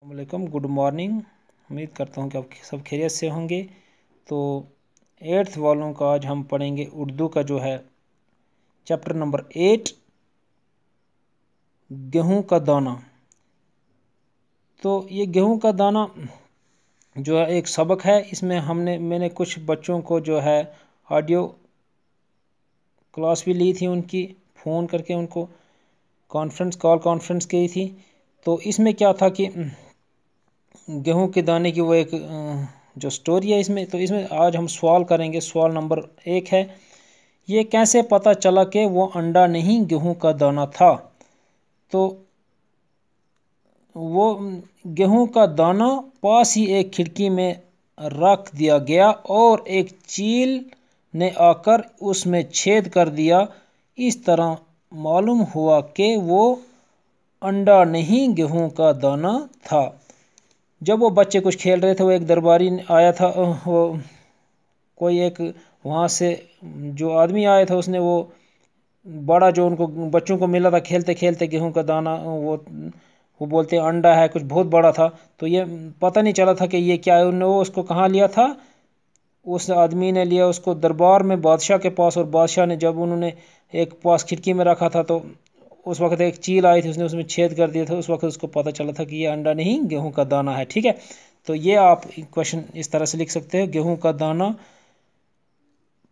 अस्सलामुअलैकुम, good morning. उम्मीद करता हूँ कि आप सब खैरियत से होंगे। तो 8th वालों का आज हम पढ़ेंगे उर्दू का जो है चैप्टर नंबर 8, गेहूं का दाना। तो ये गेहूं का दाना जो है एक सबक है। इसमें मैंने कुछ बच्चों को जो है ऑडियो क्लास भी ली थी, उनकी फ़ोन करके उनको कॉन्फ्रेंस की थी। तो इसमें क्या था कि गेहूं के दाने की वो एक जो स्टोरी है इसमें। तो इसमें आज हम सवाल करेंगे। सवाल नंबर 1 है, ये कैसे पता चला कि वो अंडा नहीं गेहूं का दाना था। तो वो गेहूं का दाना पास ही एक खिड़की में रख दिया गया और एक चील ने आकर उसमें छेद कर दिया। इस तरह मालूम हुआ कि वो अंडा नहीं गेहूं का दाना था। जब वो बच्चे कुछ खेल रहे थे, वो एक दरबारी आया था, वो कोई एक वहाँ से जो आदमी आया था, उसने वो बड़ा जो उनको बच्चों को मिला था खेलते खेलते गेहूं का दाना, वो बोलते अंडा है, कुछ बहुत बड़ा था। तो ये पता नहीं चला था कि ये क्या है। उन्होंने वो उसको कहाँ लिया था, उस आदमी ने लिया उसको दरबार में बादशाह के पास। और बादशाह ने जब उन्होंने एक पास खिड़की में रखा था, तो उस वक्त एक चील आई थी, उसने उसमें छेद कर दिया था। उस वक्त उसको पता चला था कि ये अंडा नहीं गेहूं का दाना है। ठीक है, तो ये आप क्वेश्चन इस तरह से लिख सकते हो, गेहूं का दाना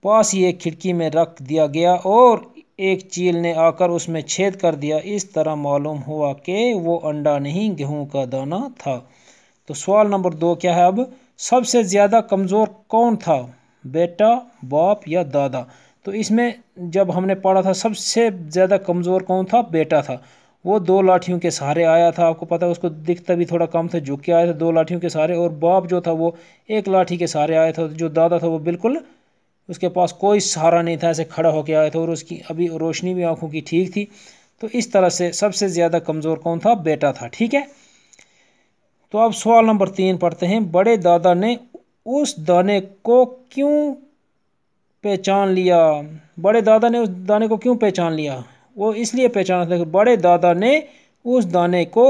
पास ही एक खिड़की में रख दिया गया और एक चील ने आकर उसमें छेद कर दिया। इस तरह मालूम हुआ कि वो अंडा नहीं गेहूं का दाना था। तो सवाल नंबर 2 क्या है अब, सबसे ज़्यादा कमज़ोर कौन था, बेटा, बाप या दादा। तो इसमें जब हमने पढ़ा था सबसे ज़्यादा कमज़ोर कौन था, बेटा था। वो 2 लाठियों के सहारे आया था, आपको पता है, उसको दिखता भी थोड़ा कम था, झुक के आया था 2 लाठियों के सहारे। और बाप जो था वो 1 लाठी के सहारे आया था। जो दादा था वो बिल्कुल उसके पास कोई सहारा नहीं था, ऐसे खड़ा होकर आया था और उसकी अभी रोशनी भी आंखों की ठीक थी। तो इस तरह से सबसे ज़्यादा कमज़ोर कौन था, बेटा था। ठीक है, तो अब सवाल नंबर 3 पढ़ते हैं। बड़े दादा ने उस दाने को क्यों पहचान लिया। बड़े दादा ने उस दाने को क्यों पहचान लिया। वो इसलिए पहचाना था, बड़े दादा ने उस दाने को,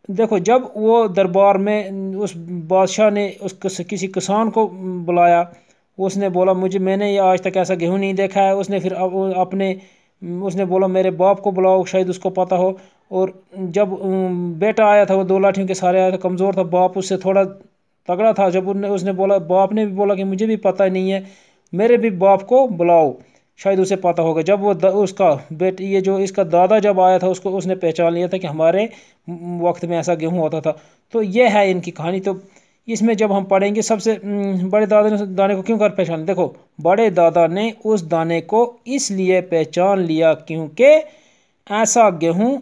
देखो, जब वो दरबार में उस बादशाह ने उस किसी किसान को बुलाया, उसने बोला मैंने ये आज तक ऐसा गेहूं नहीं देखा है। उसने फिर उसने बोला मेरे बाप को बुलाओ, शायद उसको पता हो। और जब बेटा आया था, वो 2 लाठियों के सहारे आया था, कमज़ोर था। बाप उससे थोड़ा तगड़ा था। जब उसने बोला, बाप ने भी बोला कि मुझे भी पता नहीं है, मेरे भी बाप को बुलाओ, शायद उसे पता होगा। जब वो उसका ये जो इसका दादा जब आया था, उसने पहचान लिया था कि हमारे वक्त में ऐसा गेहूं होता था। तो ये है इनकी कहानी। तो इसमें जब हम पढ़ेंगे, सबसे बड़े दादा ने उस दाने को क्यों कर पहचान, देखो, बड़े दादा ने उस दाने को इसलिए पहचान लिया क्योंकि ऐसा गेहूं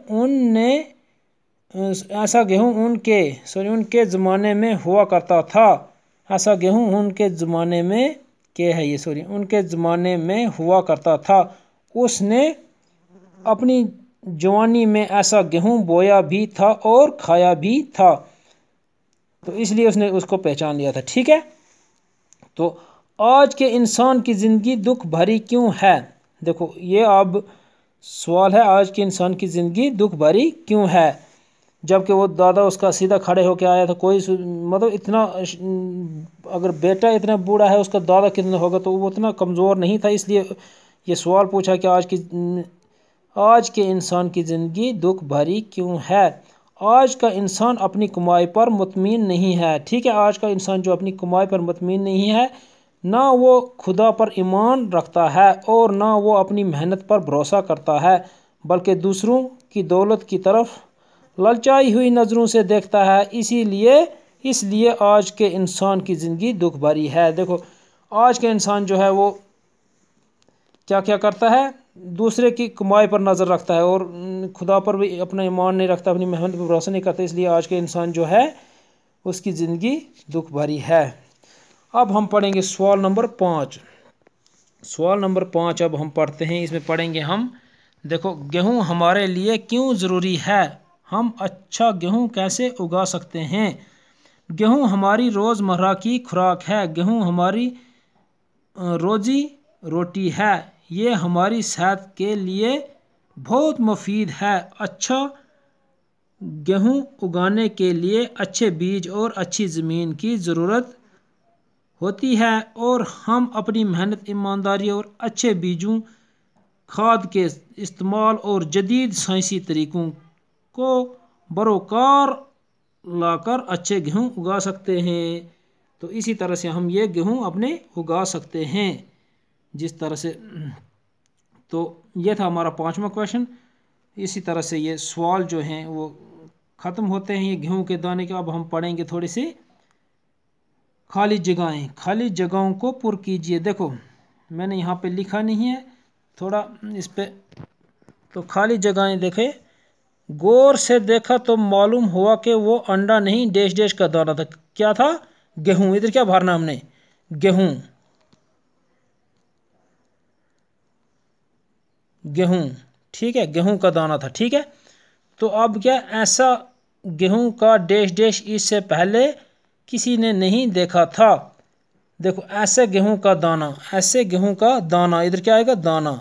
उनके ज़माने में हुआ करता था। ऐसा गेहूं उनके ज़माने में उनके ज़माने में हुआ करता था। उसने अपनी जवानी में ऐसा गेहूं बोया भी था और खाया भी था, तो इसलिए उसने उसको पहचान लिया था। ठीक है, तो आज के इंसान की ज़िंदगी दुख भरी क्यों है। देखो, ये अब सवाल है, आज के इंसान की ज़िंदगी दुख भरी क्यों है। जबकि वो दादा उसका सीधा खड़े होके आया था, कोई मतलब इतना, अगर बेटा इतना बूढ़ा है, उसका दादा कितना होगा, तो वो इतना कमज़ोर नहीं था। इसलिए ये सवाल पूछा कि आज के इंसान की ज़िंदगी दुख भरी क्यों है। आज का इंसान अपनी कमाई पर मुतमिन नहीं है। ठीक है, आज का इंसान जो अपनी कमाई पर मुतमिन नहीं है, ना वो खुदा पर ईमान रखता है और ना वो अपनी मेहनत पर भरोसा करता है, बल्कि दूसरों की दौलत की तरफ ललचाई हुई नज़रों से देखता है। इसलिए आज के इंसान की ज़िंदगी दुख भरी है। देखो, आज के इंसान जो है वो क्या क्या करता है, दूसरे की कमाई पर नज़र रखता है और खुदा पर भी अपना ईमान नहीं रखता, अपनी मेहनत पर भरोसा नहीं करता। इसलिए आज के इंसान जो है उसकी ज़िंदगी दुख भरी है। अब हम पढ़ेंगे सवाल नंबर 5। सवाल नंबर 5 अब हम पढ़ते हैं। इसमें पढ़ेंगे हम, देखो, गेहूं हमारे लिए क्यों ज़रूरी है, हम अच्छा गेहूं कैसे उगा सकते हैं। गेहूं हमारी रोज़मर्रा की खुराक है। गेहूं हमारी रोज़ी रोटी है। ये हमारी सेहत के लिए बहुत मुफीद है। अच्छा गेहूं उगाने के लिए अच्छे बीज और अच्छी ज़मीन की ज़रूरत होती है और हम अपनी मेहनत, ईमानदारी और अच्छे बीजों, खाद के इस्तेमाल और जदीद साइंसी तरीकों को बरोकार लाकर अच्छे गेहूं उगा सकते हैं। तो इसी तरह से हम ये गेहूं अपने उगा सकते हैं जिस तरह से। तो ये था हमारा 5वां क्वेश्चन। इसी तरह से ये सवाल जो हैं वो ख़त्म होते हैं ये गेहूं के दाने के। अब हम पढ़ेंगे थोड़ी सी खाली जगहें। खाली जगहों को पुर कीजिए। देखो मैंने यहाँ पे लिखा नहीं है, थोड़ा इस पे। तो खाली जगहें देखें, गौर से देखा तो मालूम हुआ कि वो अंडा नहीं डैश डैश का दाना था। क्या था? गेहूं। इधर क्या भरना हमने? गेहूं। गेहूं, ठीक है, गेहूं का दाना था, ठीक है। तो अब क्या, ऐसा गेहूं का डैश डैश इससे पहले किसी ने नहीं देखा था। देखो ऐसे गेहूं का दाना, ऐसे गेहूं का दाना, इधर क्या आएगा? दाना।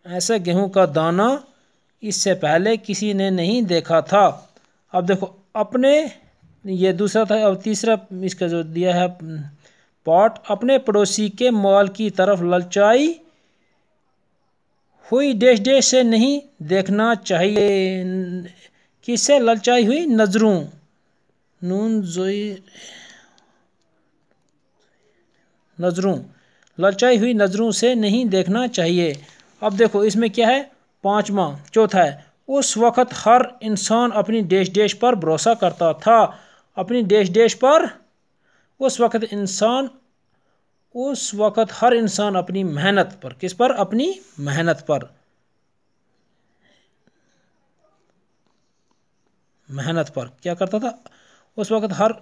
ऐसे गेहूं का दाना इससे पहले किसी ने नहीं देखा था। अब देखो अपने, ये दूसरा था। अब तीसरा इसका जो दिया है पार्ट, अपने पड़ोसी के माल की तरफ ललचाई हुई डैश डैश से नहीं देखना चाहिए। किससे ललचाई हुई? नजरों। नून जोई, नजरों, ललचाई हुई नजरों से नहीं देखना चाहिए। अब देखो इसमें क्या है? 5वां, चौथा है, उस वक़्त हर इंसान अपनी डैश डैश पर भरोसा करता था। अपनी डैश डैश पर, उस वक़्त हर इंसान अपनी मेहनत पर, किस पर? अपनी मेहनत पर, मेहनत पर क्या करता था? उस वक़्त हर